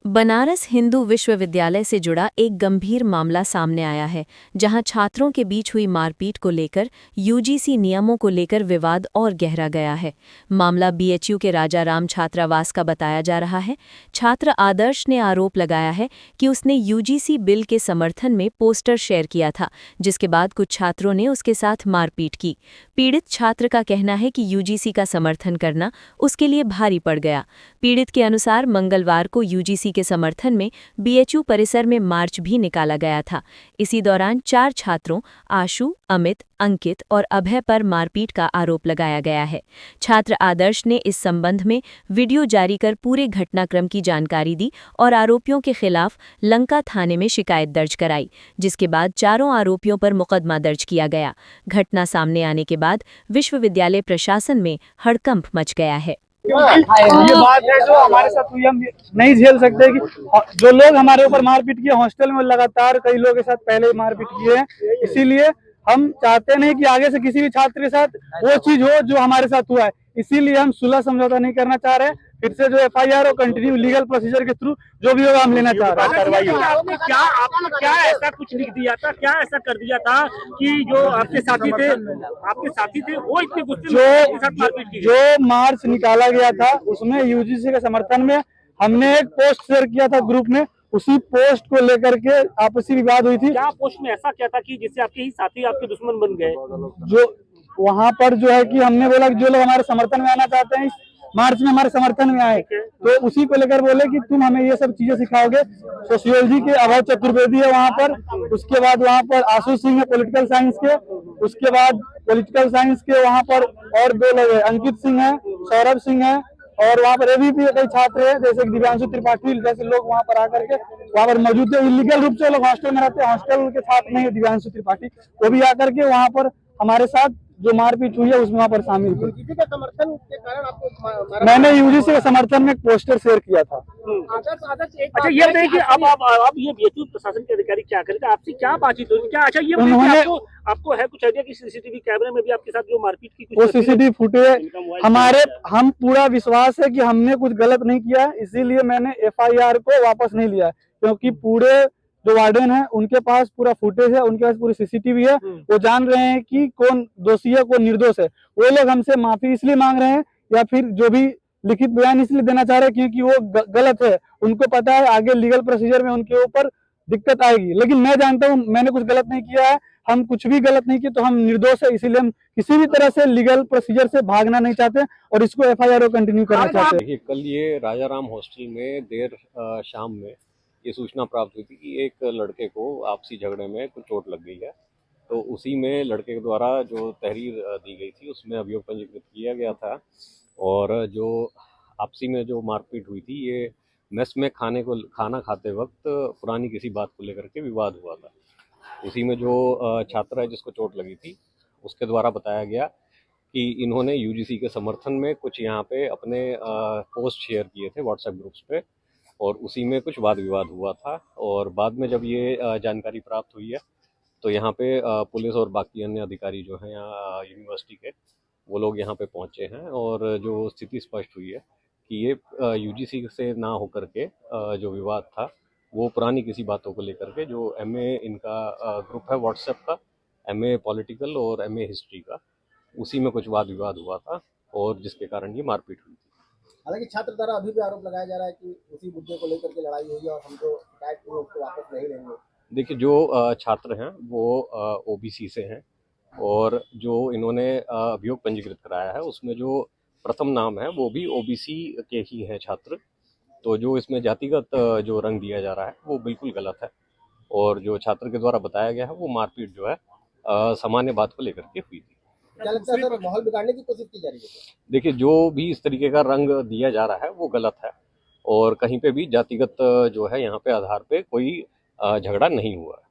बनारस हिंदू विश्वविद्यालय से जुड़ा एक गंभीर मामला सामने आया है, जहां छात्रों के बीच हुई मारपीट को लेकर यूजीसी नियमों को लेकर विवाद और गहरा गया है। मामला बीएचयू के राजाराम छात्रावास का बताया जा रहा है। छात्र आदर्श ने आरोप लगाया है कि उसने यूजीसी बिल के समर्थन में पोस्टर शेयर किया था, जिसके बाद कुछ छात्रों ने उसके साथ मारपीट की। पीड़ित छात्र का कहना है कि यूजीसी का समर्थन करना उसके लिए भारी पड़ गया। पीड़ित के अनुसार मंगलवार को यूजीसी के समर्थन में बीएचयू परिसर में मार्च भी निकाला गया था। इसी दौरान 4 छात्रों आशु, अमित, अंकित और अभय पर मारपीट का आरोप लगाया गया है। छात्र आदर्श ने इस संबंध में वीडियो जारी कर पूरे घटनाक्रम की जानकारी दी और आरोपियों के खिलाफ लंका थाने में शिकायत दर्ज कराई, जिसके बाद चारों आरोपियों पर मुकदमा दर्ज किया गया। घटना सामने आने के बाद विश्वविद्यालय प्रशासन में हड़कंप मच गया है। ये बात है जो हमारे साथ हुई, हम नहीं झेल सकते कि जो लोग हमारे ऊपर मारपीट किए हॉस्टल में, लगातार कई लोगों के साथ पहले ही मारपीट किए हैं। इसीलिए हम चाहते नहीं कि आगे से किसी भी छात्र के साथ वो चीज हो जो हमारे साथ हुआ है। इसीलिए हम सुलह समझौता नहीं करना चाह रहे। फिर से जो एफआईआर और कंटिन्यू लीगल प्रोसीजर के थ्रू जो भी होगा हम लेना चाह रहे हैं कार्रवाई। आपने क्या ऐसा कुछ लिख दिया था, क्या ऐसा कर दिया था कि जो आपके साथी थे वो इतने गुस्से में साथ मारपीट की? जो मार्च निकाला गया था उसमें यूजीसी के समर्थन में हमने एक पोस्ट शेयर किया था ग्रुप में। उसी पोस्ट को लेकर के आपसी विवाद हुई थी। क्या पोस्ट में ऐसा क्या था कि जिससे आपके ही साथी आपके दुश्मन बन गए? जो वहां पर जो है कि हमने बोला कि जो लोग हमारे समर्थन में आना चाहते हैं मार्च में हमारे समर्थन में आए, तो उसी को लेकर बोले कि तुम हमें ये सब चीजें सिखाओगे। सोशियोलॉजी के अभय चतुर्वेदी है वहाँ पर, उसके बाद वहाँ पर आशु सिंह है पॉलिटिकल साइंस के, उसके बाद पॉलिटिकल साइंस के वहाँ पर और 2 लोग है, अंकित सिंह है, सौरभ सिंह है, और वहाँ पर एबीपी कई छात्र हैं जैसे दिव्यांशु त्रिपाठी जैसे लोग वहाँ पर आकर के वहाँ पर मौजूद है। इलीगल रूप से लोग हॉस्टल में रहते हैं, हॉस्टल के छात्र नहीं है दिव्यांशु त्रिपाठी, वो भी आकर के वहाँ पर हमारे साथ जो मारपीट हुई है उसमें वहाँ पर शामिल थे। यूजीसी के समर्थन के कारण आपको मैंने यूजीसी के समर्थन में एक पोस्टर शेयर किया था। अच्छा, ये बताइए कि अब ये बीएचयू प्रशासन के अधिकारी क्या करेगा, आपसे क्या बातचीत होगी क्या? अच्छा, ये उन्होंने आपको है कुछ आइडिया कि सीसीटीवी कैमरे में भी आपके साथ जो मारपीट की वो सीसीटीवी फुटेज हम पूरा विश्वास है कि हमने कुछ गलत नहीं किया, इसीलिए मैंने एफआईआर को वापस नहीं लिया, क्योंकि पूरे जो वार्डन है उनके पास पूरा फुटेज है, उनके पास पूरी सीसीटीवी है। वो जान रहे हैं कि कौन दोषी है कौन निर्दोष है। वो लोग हमसे माफी इसलिए मांग रहे हैं या फिर जो भी लिखित बयान इसलिए देना चाह रहे हैं क्योंकि वो गलत है। उनको पता है आगे लीगल प्रोसीजर में उनके ऊपर दिक्कत आएगी, लेकिन मैं जानता हूँ मैंने कुछ गलत नहीं किया है, हम कुछ भी गलत नहीं किए, तो हम निर्दोष है। इसीलिए हम किसी भी तरह से लीगल प्रोसीजर से भागना नहीं चाहते और इसको एफआईआर कंटिन्यू करना चाहते हैं। कल ये राजाराम हॉस्टल में देर शाम में ये सूचना प्राप्त हुई थी कि एक लड़के को आपसी झगड़े में कुछ चोट लग गई है। तो उसी में लड़के के द्वारा जो तहरीर दी गई थी उसमें अभियोग पंजीकृत किया गया था, और जो आपसी में जो मारपीट हुई थी ये मेस में खाना खाते वक्त पुरानी किसी बात को लेकर के विवाद हुआ था। उसी में जो छात्र है जिसको चोट लगी थी उसके द्वारा बताया गया कि इन्होंने यूजीसी के समर्थन में कुछ यहाँ पे अपने पोस्ट शेयर किए थे व्हाट्सएप ग्रुप्स पे, और उसी में कुछ वाद विवाद हुआ था। और बाद में जब ये जानकारी प्राप्त हुई है तो यहाँ पे पुलिस और बाकी अन्य अधिकारी जो हैं यहाँ यूनिवर्सिटी के, वो लोग यहाँ पे पहुँचे हैं, और जो स्थिति स्पष्ट हुई है कि ये यूजीसी से ना होकर के जो विवाद था वो पुरानी किसी बातों को लेकर के, जो एमए इनका ग्रुप है व्हाट्सएप का, एमए पॉलिटिकल और एमए हिस्ट्री का, उसी में कुछ वाद विवाद हुआ था और जिसके कारण ये मारपीट हुई थी। हालांकि छात्र द्वारा अभी भी आरोप लगाया जा रहा है कि उसी मुद्दे को लेकर के लड़ाई हुई है और हम जो शिकायत की उसको वापस नहीं लेंगे। देखिए, जो छात्र हैं वो ओबीसी से हैं, और जो इन्होंने अभियोग पंजीकृत कराया है उसमें जो प्रथम नाम है वो भी ओबीसी के ही हैं छात्र। तो जो इसमें जातिगत जो रंग दिया जा रहा है वो बिल्कुल गलत है, और जो छात्र के द्वारा बताया गया है वो मारपीट जो है सामान्य बात को लेकर के हुई थी। क्या लगता है सर, माहौल बिगाड़ने की कोशिश की जा रही है? देखिए, जो भी इस तरीके का रंग दिया जा रहा है वो गलत है, और कहीं पे भी जातिगत जो है यहाँ पे आधार पे कोई झगड़ा नहीं हुआ है।